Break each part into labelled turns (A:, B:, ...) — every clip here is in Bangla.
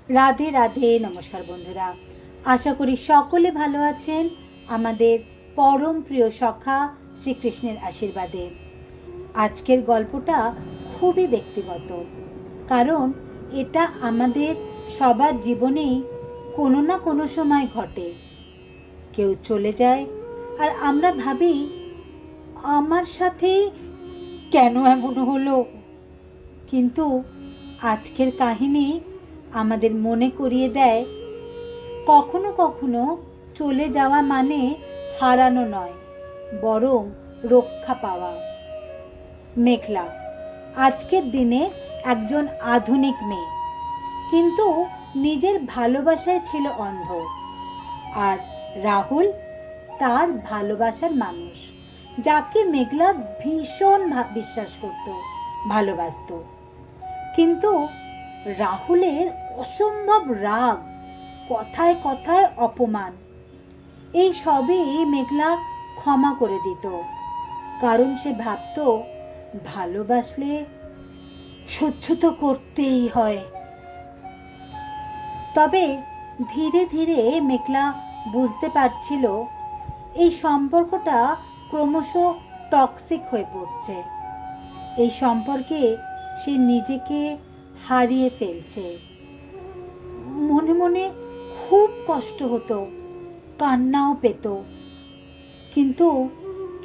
A: রাধে রাধে। নমস্কার বন্ধুরা, আশা করি সকলে ভালো আছেন আমাদের পরম প্রিয় সখা শ্রীকৃষ্ণের আশীর্বাদে। আজকের গল্পটা খুবই ব্যক্তিগত, কারণ এটা আমাদের সবার জীবনেই কোনো না কোনো সময় ঘটে। কেউ চলে যায় আর আমরা ভাবি আমার সাথেই কেন এমন হলো, কিন্তু আজকের কাহিনী আমাদের মনে করিয়ে দেয় কখনো কখনো চলে যাওয়া মানে হারানো নয়, বরং রক্ষা পাওয়া। মেঘলা আজকের দিনে একজন আধুনিক মেয়ে, কিন্তু নিজের ভালোবাসায় ছিল অন্ধ। আর রাহুল তার ভালোবাসার মানুষ, যাকে মেঘলা ভীষণ বিশ্বাস করত, ভালোবাসত। কিন্তু রাহুলের অসম্ভব রাগ, কথায় কথায় অপমান, এই সবই মেঘলা ক্ষমা করে দিত, কারণ সে ভাবত ভালোবাসলে সহ্য তো করতেই হয়। তবে ধীরে ধীরে মেঘলা বুঝতে পারছিল এই সম্পর্কটা ক্রমশ টক্সিক হয়ে পড়ছে। এই সম্পর্কে সে নিজেকে হারিয়ে ফেলছে। মনে মনে খুব কষ্ট হতো, কান্নাও পেত, কিন্তু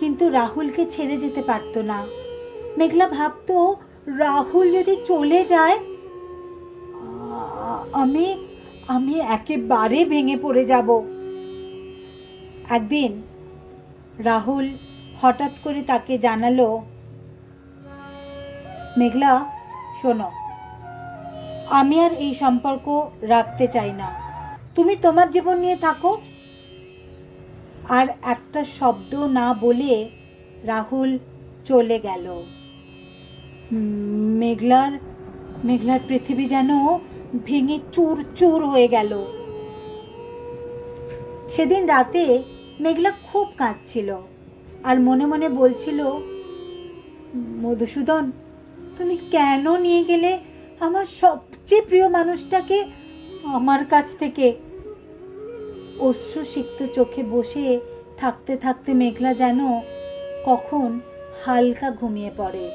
A: কিন্তু রাহুলকে ছেড়ে যেতে পারতো না। মেঘলা ভাবতো রাহুল যদি চলে যায় আমি আমি একেবারে ভেঙে পড়ে যাব। একদিন রাহুল হঠাৎ করে তাকে জানালো, মেঘলা শোনো, আমি আর এই সম্পর্ক রাখতে চাই না, তুমি তোমার জীবন নিয়ে থাকো। আর একটা শব্দ না বলে রাহুল চলে গেল। মেঘলার মেঘলার পৃথিবী যেন ভেঙে চুর চুর হয়ে গেল। সেদিন রাতে মেঘলা খুব কাঁদছিল আর মনে মনে বলছিল, মধুসূদন, তুমি কেন নিয়ে গেলে আমার সবচেয়ে প্রিয় মানুষটাকে আমার কাছ থেকে? অশ্রুসিক্ত চোখে বসে থাকতে থাকতে মেঘলা যেন কখন হালকা ঘুমিয়ে পড়ে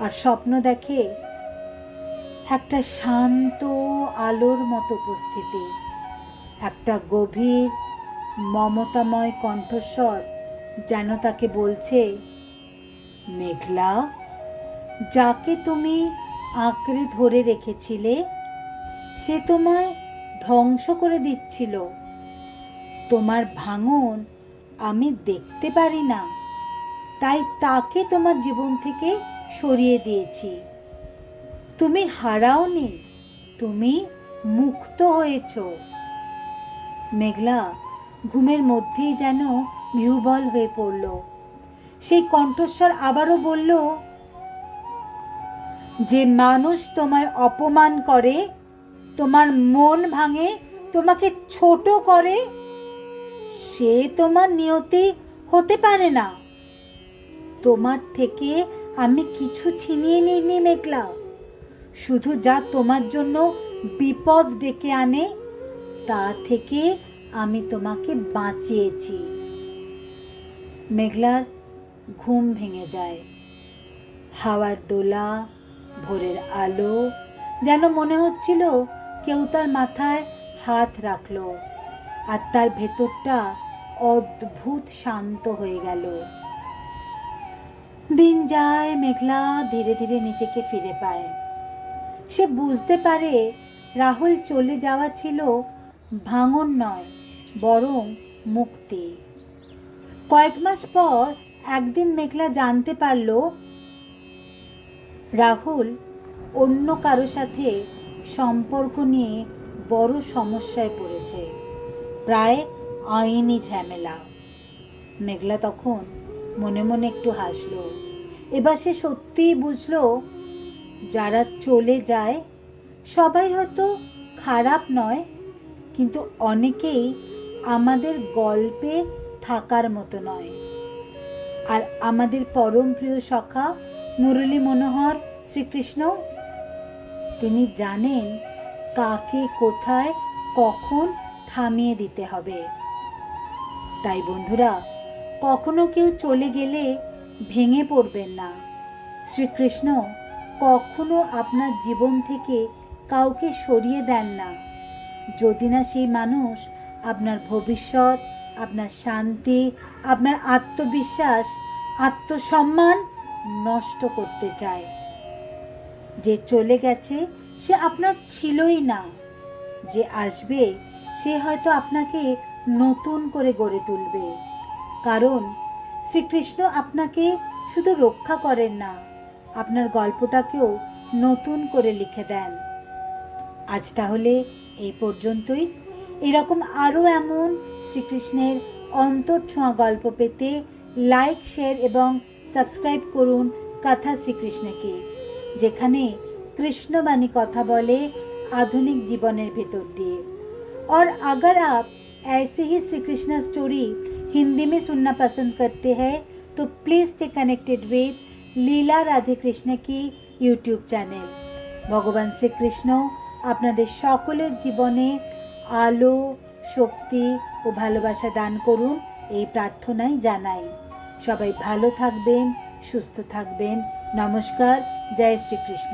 A: আর স্বপ্ন দেখে একটা শান্ত আলোর মতো উপস্থিতি, একটা গভীর মমতাময় কণ্ঠস্বর যেন তাকে বলছে, মেঘলা, যাকে তুমি আঁকড়ে ধরে রেখেছিলে সে তোমায় ধ্বংস করে দিচ্ছিল। তোমার ভাঙন আমি দেখতে পারি না, তাই তাকে তোমার জীবন থেকে সরিয়ে দিয়েছি। তুমি হারাওনি, তুমি মুক্ত হয়েছ। মেঘলা ঘুমের মধ্যেই যেন বিহ্বল হয়ে পড়ল। সেই কণ্ঠস্বর আবারও বলল, যে মানুষ তোমায় অপমান করে, তোমার মন ভাঙে, তোমাকে ছোট করে, সে তোমার নিয়তি হতে পারে না। তোমার থেকে আমি কিছু ছিনিয়ে নিইনি মেঘলা, শুধু যা তোমার জন্য বিপদ ডেকে আনে তা থেকে আমি তোমাকে বাঁচিয়েছি। মেঘলার ঘুম ভেঙে যায়। হাওয়ার দোলা, ভোরের আলো, যেন মনে হচ্ছিল কেউ তার মাথায় হাত রাখলো আর তার ভেতরটা অদ্ভুত শান্ত হয়ে গেল। দিন যায়, মেঘলা ধীরে ধীরে নিজেকে ফিরে পায়। সে বুঝতে পারে রাহুল চলে যাওয়া ছিল ভাঙন নয়, বরং মুক্তি। কয়েক মাস পর একদিন মেঘলা জানতে পারল রাহুল অন্য কারো সাথে সম্পর্ক নিয়ে বড় সমস্যায় পড়েছে, প্রায় আইনি ঝামেলা। মেঘলা তখন মনে মনে একটু হাসল। এবার সে সত্যিই বুঝল, যারা চলে যায় সবাই হয়তো খারাপ নয়, কিন্তু অনেকেই আমাদের গল্পে থাকার মতো নয়। আর আমাদের পরম প্রিয় সখা মুরলী মনোহর শ্রীকৃষ্ণ, তিনি জানেন কাকে কোথায় কখন থামিয়ে দিতে হবে। তাই বন্ধুরা, কখনো কেউ চলে গেলে ভেঙে পড়বেন না। শ্রীকৃষ্ণ কখনো আপনার জীবন থেকে কাউকে সরিয়ে দেন না, যদি না সেই মানুষ আপনার ভবিষ্যৎ, আপনার শান্তি, আপনার আত্মবিশ্বাস, আত্মসম্মান নষ্ট করতে চায়। যে চলে গেছে সে আপনার ছিলই না, যে আসবে সে হয়তো আপনাকে নতুন করে গড়ে তুলবে। কারণ শ্রীকৃষ্ণ আপনাকে শুধু রক্ষা করেন না, আপনার গল্পটাকেও নতুন করে লিখে দেন। আজ তাহলে এই পর্যন্তই। এরকম আরও এমন শ্রীকৃষ্ণের অন্তরছোঁয়া গল্প পেতে লাইক, শেয়ার এবং সাবস্ক্রাইব করুন কথা শ্রীকৃষ্ণকে, যেখানে কৃষ্ণবাণী কথা বলে आधुनिक जीवনের ভেতর দিয়ে। और अगर आप ऐसे ही श्री कृष्ण स्टोरी हिंदी में सुनना पसंद करते हैं तो प्लीज़ स्टे कनेक्टेड विद লীলা রাধে কৃষ্ণ की यूट्यूब চ্যানেল। ভগবান শ্রীকৃষ্ণ আপনাদের সকলের জীবনে আলো, শক্তি ও ভালোবাসা দান করুন, এই প্রার্থনাই জানাই। সবাই ভালো থাকবেন, সুস্থ থাকবেন। নমস্কার, জয় শ্রীকৃষ্ণ।